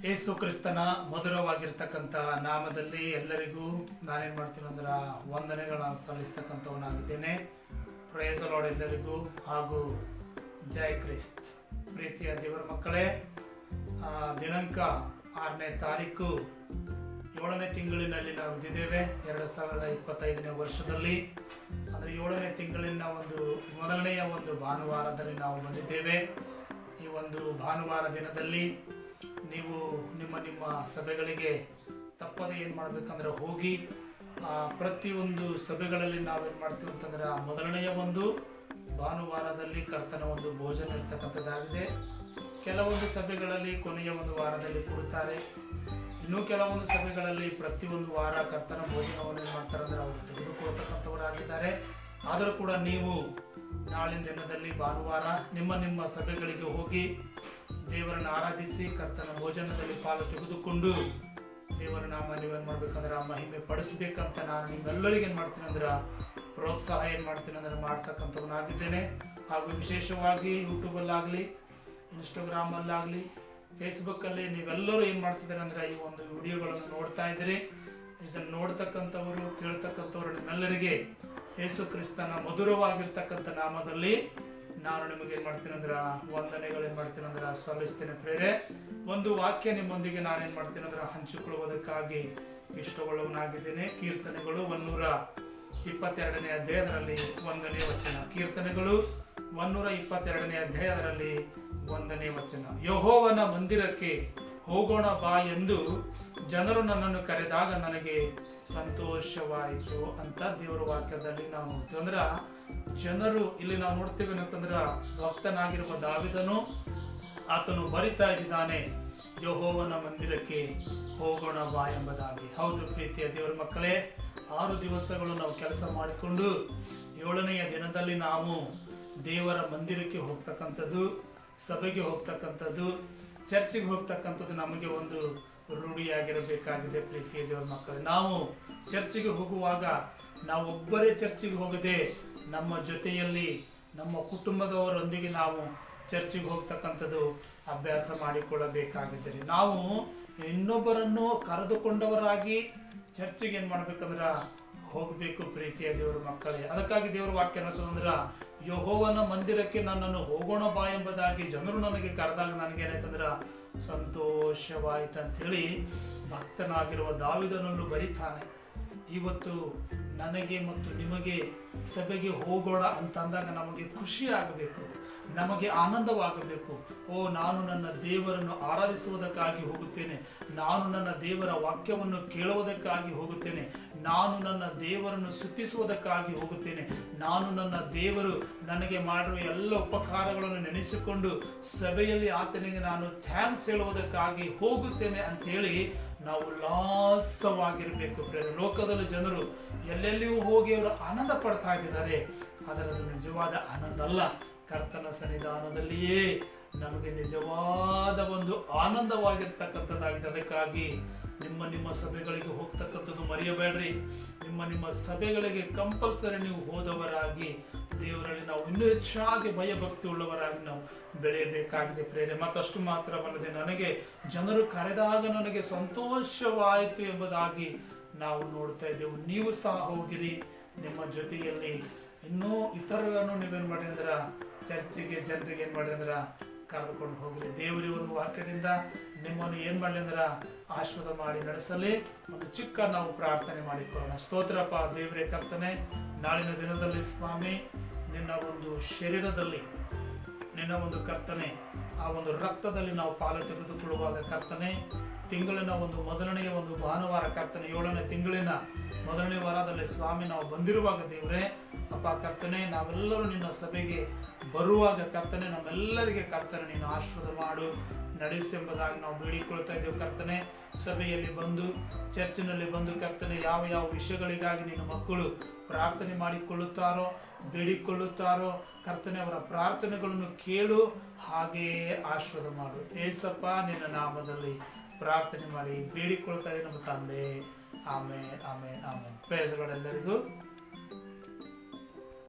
ಯೇಸು ಕ್ರಿಸ್ತನ ಮಧುರವಾಗಿರ್ತಕ್ಕಂಥ ನಾಮದಲ್ಲಿ ಎಲ್ಲರಿಗೂ ನಾನೇನು ಮಾಡ್ತೀನಿ ಅಂದ್ರೆ ವಂದನೆಗಳನ್ನ ಸಲ್ಲಿಸ್ತಕ್ಕಂಥವನಾಗಿದ್ದೇನೆ. ಪ್ರೈಸ್ ದಿ ಲಾರ್ಡ್ ಎಲ್ಲರಿಗೂ ಹಾಗೂ ಜೈ ಕ್ರಿಸ್ತ್. ಪ್ರೀತಿಯ ದೇವರ ಮಕ್ಕಳೇ, ದಿನಾಂಕ 6ನೇ ತಾರೀಕು 7ನೇ ತಿಂಗಳಿನಲ್ಲಿ ನಾವು ಇದ್ದೇವೆ. 2025ನೇ ವರ್ಷದಲ್ಲಿ, ಅಂದರೆ 7ನೇ ತಿಂಗಳಿನ ಮೊದಲನೆಯ ಭಾನುವಾರದಲ್ಲಿ ನಾವು ಬಂದಿದ್ದೇವೆ. ಈ ಭಾನುವಾರ ದಿನದಲ್ಲಿ ನೀವು ನಿಮ್ಮ ಸಭೆಗಳಿಗೆ ತಪ್ಪದೆ ಏನು ಮಾಡಬೇಕಂದ್ರೆ ಹೋಗಿ ಪ್ರತಿಯೊಂದು ಸಭೆಗಳಲ್ಲಿ ನಾವೇನು ಮಾಡ್ತೀವಿ ಅಂತಂದ್ರೆ ಮೊದಲನೆಯ ಭಾನುವಾರದಲ್ಲಿ ಕರ್ತನ ಭೋಜನ ಇರ್ತಕ್ಕಂಥದ್ದಾಗಿದೆ. ಕೆಲವೊಂದು ಸಭೆಗಳಲ್ಲಿ ಕೊನೆಯ ವಾರದಲ್ಲಿ ಕೊಡುತ್ತಾರೆ. ಇನ್ನೂ ಕೆಲವೊಂದು ಸಭೆಗಳಲ್ಲಿ ಪ್ರತಿಯೊಂದು ವಾರ ಕರ್ತನ ಭೋಜನವನ್ನು ಏನು ಮಾಡ್ತಾರೆ ಅಂದರೆ ಅವರು ತೆಗೆದುಕೊಳ್ತಕ್ಕಂಥವರಾಗಿದ್ದಾರೆ. ಆದರೂ ಕೂಡ ನೀವು ನಾಳಿನ ದಿನದಲ್ಲಿ ಭಾನುವಾರ ನಿಮ್ಮ ಸಭೆಗಳಿಗೆ ಹೋಗಿ ದೇವರನ್ನು ಆರಾಧಿಸಿ ಕರ್ತನ ಭೋಜನದಲ್ಲಿ ಪಾಲು ತೆಗೆದುಕೊಂಡು ದೇವರ ನಾಮ ನೀವೇನು ಮಾಡ್ಬೇಕಂದ್ರೆ ಮಹಿಮೆ ಪಡಿಸ್ಬೇಕಂತ ನಾನು ನಿಮ್ಮೆಲ್ಲರಿಗೆ ಏನು ಮಾಡ್ತೀನಿ ಅಂದ್ರೆ ಪ್ರೋತ್ಸಾಹ ಏನು ಮಾಡ್ತೀನಿ ಅಂದ್ರೆ ಮಾಡ್ತಕ್ಕಂಥವನಾಗಿದ್ದೇನೆ. ಹಾಗೂ ವಿಶೇಷವಾಗಿ ಯೂಟ್ಯೂಬಲ್ಲಾಗಲಿ, ಇನ್ಸ್ಟಾಗ್ರಾಮಲ್ಲಾಗಲಿ, ಫೇಸ್ಬುಕ್ಕಲ್ಲಿ ನೀವೆಲ್ಲರೂ ಏನು ಮಾಡ್ತಿದ್ದೀರಿ ಅಂದರೆ ಈ ವಿಡಿಯೋಗಳನ್ನು ನೋಡ್ತಾ ಇದ್ದೀರಿ. ಇದನ್ನು ನೋಡ್ತಕ್ಕಂಥವರು, ಕೇಳ್ತಕ್ಕಂಥವ್ರು ನಿಮ್ಮೆಲ್ಲರಿಗೆ ಯೇಸು ಕ್ರಿಸ್ತನ ಮಧುರವಾಗಿರ್ತಕ್ಕಂಥ ನಾಮದಲ್ಲಿ ನಾನು ನಿಮಗೆ ಏನು ಮಾಡ್ತೀನಿ ಅಂದ್ರೆ ವಂದನೆಗಳು ಏನು ಮಾಡ್ತೀನಿ ಅಂದ್ರೆ ಸಲ್ಲಿಸ್ತೇನೆ. ಪ್ರೇರೆ, ವಾಕ್ಯ ನಿಮ್ಮೊಂದಿಗೆ ನಾನೇನು ಮಾಡ್ತೀನಿ ಅಂದ್ರೆ ಹಂಚಿಕೊಳ್ಳುವುದಕ್ಕಾಗಿ ಇಷ್ಟಗೊಳ್ಳುವನಾಗಿದ್ದೇನೆ. ಕೀರ್ತನೆಗಳು 122ನೇ ಅಧ್ಯಾಯದಲ್ಲಿ 1ನೇ ವಚನ. ಕೀರ್ತನೆಗಳು 122ನೇ ಅಧ್ಯಾಯದಲ್ಲಿ 1ನೇ ವಚನ. ಯೆಹೋವನ ಮಂದಿರಕ್ಕೆ ಹೋಗೋಣ ಬಾ ಎಂದು ಜನರು ನನ್ನನ್ನು ಕರೆದಾಗ ನನಗೆ ಸಂತೋಷವಾಯಿತು ಅಂತ ದೇವರ ವಾಕ್ಯದಲ್ಲಿ ನಾವು ನೋಡ್ತೀವಿ. ಅಂದ್ರೆ ಜನರು ಇಲ್ಲಿ ನಾವು ನೋಡ್ತೀವಿ ಅಂತಂದ್ರೆ ಭಕ್ತನಾಗಿರುವ ದಾವಿದನು ಆತನು ಬರಿತಾ ಇದ್ದಾನೆ, ಯೆಹೋವನ ಮಂದಿರಕ್ಕೆ ಹೋಗೋಣ ಬಾ ಎಂಬುದಾಗಿ. ಹೌದು ಪ್ರೀತಿಯ ದೇವರ ಮಕ್ಕಳೇ, 6 ದಿವಸಗಳು ನಾವು ಕೆಲಸ ಮಾಡಿಕೊಂಡು 7ನೆಯ ದಿನದಲ್ಲಿ ನಾವು ದೇವರ ಮಂದಿರಕ್ಕೆ ಹೋಗ್ತಕ್ಕಂಥದ್ದು, ಸಭೆಗೆ ಹೋಗ್ತಕ್ಕಂಥದ್ದು, ಚರ್ಚಿಗೆ ಹೋಗ್ತಕ್ಕಂಥದ್ದು ನಮಗೆ ರೂಢಿಯಾಗಿರಬೇಕಾಗಿದೆ. ಪ್ರೀತಿಯ ದೇವರ ಮಕ್ಕಳೇ, ನಾವು ಚರ್ಚಿಗೆ ಹೋಗುವಾಗ ನಾವು ಒಬ್ಬರೇ ಚರ್ಚಿಗೆ ಹೋಗದೆ ನಮ್ಮ ಜೊತೆಯಲ್ಲಿ ನಮ್ಮ ಕುಟುಂಬದವರೊಂದಿಗೆ ನಾವು ಚರ್ಚಿಗೆ ಹೋಗ್ತಕ್ಕಂಥದ್ದು ಅಭ್ಯಾಸ ಮಾಡಿಕೊಳ್ಳಬೇಕಾಗಿದ್ದರೆ ನಾವು ಇನ್ನೊಬ್ಬರನ್ನು ಕರೆದುಕೊಂಡವರಾಗಿ ಚರ್ಚಿಗೆ ಏನು ಮಾಡ್ಬೇಕಂದ್ರೆ ಹೋಗಬೇಕು. ಪ್ರೀತಿಯ ದೇವರ ಮಕ್ಕಳೇ, ಅದಕ್ಕಾಗಿ ದೇವರ ವಾಕ್ಯ ಏನಂತಂದ್ರೆ ಯೆಹೋವನ ಮಂದಿರಕ್ಕೆ ನನ್ನನ್ನು ಹೋಗೋಣ ಬಾ ಎಂಬುದಾಗಿ ಜನರು ನನಗೆ ಕರೆದಾಗ ನನಗೇನಾಯ್ತಂದ್ರೆ ಸಂತೋಷವಾಯಿತು ಅಂಥೇಳಿ ಭಕ್ತನಾಗಿರುವ ದಾವಿದನನ್ನು ಬರೀತಾನೆ. ಇವತ್ತು ನನಗೆ ಮತ್ತು ನಿಮಗೆ ಸಭೆಗೆ ಹೋಗೋಣ ಅಂತ ಅಂದಾಗ ನಮಗೆ ಖುಷಿ ಆಗಬೇಕು, ನಮಗೆ ಆನಂದವಾಗಬೇಕು. ನಾನು ನನ್ನ ದೇವರನ್ನು ಆರಾಧಿಸುವುದಕ್ಕಾಗಿ ಹೋಗುತ್ತೇನೆ, ನಾನು ನನ್ನ ದೇವರ ವಾಕ್ಯವನ್ನು ಕೇಳುವುದಕ್ಕಾಗಿ ಹೋಗುತ್ತೇನೆ, ನಾನು ನನ್ನ ದೇವರನ್ನು ಸ್ತುತಿಸುವುದಕ್ಕಾಗಿ ಹೋಗುತ್ತೇನೆ, ನಾನು ನನ್ನ ದೇವರು ನನಗೆ ಮಾಡಿರುವ ಎಲ್ಲ ಉಪಕಾರಗಳನ್ನು ನೆನೆಸಿಕೊಂಡು ಸಭೆಯಲ್ಲಿ ಆತನಿಗೆ ನಾನು ಥ್ಯಾಂಕ್ಸ್ ಹೇಳುವುದಕ್ಕಾಗಿ ಹೋಗುತ್ತೇನೆ ಅಂಥೇಳಿ ನಾವು ಉಲ್ಲಾಸವಾಗಿರಬೇಕು. ಲೋಕದಲ್ಲಿ ಜನರು ಎಲ್ಲೆಲ್ಲಿಯೂ ಹೋಗಿ ಅವರು ಆನಂದ ಪಡ್ತಾ ಇದ್ದಾರೆ, ಆದರೆ ಅದು ನಿಜವಾದ ಆನಂದ ಅಲ್ಲ. ಕರ್ತನ ಸನ್ನಿಧಾನದಲ್ಲಿಯೇ ನಮಗೆ ನಿಜವಾದ ಆನಂದವಾಗಿರ್ತಕ್ಕಂಥದ್ದಾಗಿದೆ. ಅದಕ್ಕಾಗಿ ನಿಮ್ಮ ಸಭೆಗಳಿಗೆ ಹೋಗ್ತಕ್ಕಂಥದ್ದು ಮರೆಯಬೇಡ್ರಿ. ನಿಮ್ಮ ಸಭೆಗಳಿಗೆ ಕಂಪಲ್ಸರಿ ನೀವು ಹೋದವರಾಗಿ ದೇವರಲ್ಲಿ ನಾವು ಇನ್ನೂ ಹೆಚ್ಚಾಗಿ ಭಯಭಕ್ತಿ ಉಳ್ಳವರಾಗಿ ನಾವು ಬೆಳೆಯಬೇಕಾಗಿದೆ. ಪ್ರೇರೆ, ಮತ್ತಷ್ಟು ಮಾತ್ರವಲ್ಲದೆ ನನಗೆ ಜನರು ಕರೆದಾಗ ನನಗೆ ಸಂತೋಷವಾಯಿತು ಎಂಬುದಾಗಿ ನಾವು ನೋಡ್ತಾ ಇದ್ದೇವೆ. ನೀವು ಸಹ ಹೋಗಿರಿ, ನಿಮ್ಮ ಜೊತೆಯಲ್ಲಿ ಇನ್ನೂ ಇತರರನ್ನು ನೀವೇನು ಮಾಡಿ ಅಂದ್ರೆ ಚರ್ಚಿಗೆ ಜನರಿಗೆ ಏನು ಮಾಡಿ ಅಂದ್ರೆ ಕರೆದುಕೊಂಡು ಹೋಗಿರಿ. ದೇವರಿ ವಾಕ್ಯದಿಂದ ನಿಮ್ಮನ್ನು ಏನು ಮಾಡಲಿ ಅಂದ್ರೆ ಆಶೀರ್ವಾದ ಮಾಡಿ ನಡೆಸಲಿ. ಚಿಕ್ಕ ನಾವು ಪ್ರಾರ್ಥನೆ ಮಾಡಿಕೊಳ್ಳೋಣ. ಸ್ತೋತ್ರಪ್ಪ ದೇವರೇ ಕರ್ತನೆ, ನಾಳಿನ ದಿನದಲ್ಲಿ ಸ್ವಾಮಿ ನಿನ್ನ ಶರೀರದಲ್ಲಿ ನಿನ್ನ ಕರ್ತನೆ ಆ ರಕ್ತದಲ್ಲಿ ನಾವು ಪಾಲು ತೆಗೆದುಕೊಳ್ಳುವಾಗ ಕರ್ತನೆ, ತಿಂಗಳಿನ ಮೊದಲನೆಯ ಭಾನುವಾರ ಕರ್ತನೆ, 7ನೇ ತಿಂಗಳಿನ ಮೊದಲನೇ ವಾರದಲ್ಲಿ ಸ್ವಾಮಿ ನಾವು ಬಂದಿರುವಾಗ ದೇವರೇ ಅಪ್ಪ ಕರ್ತನೆ, ನಾವೆಲ್ಲರೂ ನಿನ್ನ ಸಭೆಗೆ ಬರುವಾಗ ಕರ್ತನೆ ನಮ್ಮೆಲ್ಲರಿಗೆ ಕರ್ತನೆ ನೀನು ಆಶೀರ್ವಾದ ಮಾಡು ನಡೆಸೆಂಬುದಾಗಿ ನಾವು ಬೇಡಿಕೊಳ್ತಾ ಇದ್ದೇವೆ. ಕರ್ತನೆ, ಸಭೆಯಲ್ಲಿ ಬಂದು ಚರ್ಚಿನಲ್ಲಿ ಬಂದು ಕರ್ತನೆ ಯಾವ ವಿಷಯಗಳಿಗಾಗಿ ನಿನ್ನ ಮಕ್ಕಳು ಪ್ರಾರ್ಥನೆ ಮಾಡಿಕೊಳ್ಳುತ್ತಾರೋ, ಬೇಡಿಕೊಳ್ಳುತ್ತಾರೋ ಕರ್ತನೆ, ಅವರ ಪ್ರಾರ್ಥನೆಗಳನ್ನು ಕೇಳು, ಹಾಗೆಯೇ ಆಶೀರ್ವಾದ ಮಾಡು. ಏಸಪ್ಪ ನಿನ್ನ ನಾಮದಲ್ಲಿ ಪ್ರಾರ್ಥನೆ ಮಾಡಿ ಬೇಡಿಕೊಳ್ತಾ ಇದ್ದೇವೆ ನಮ್ಮ ತಂದೆ. ಆಮೇನ್ ಆಮೇನ್ ಆಮೇನ್. ಪ್ರೈಸ್ ದಿ ಲಾರ್ಡ್ ಎಲ್ಲರಿಗೂ.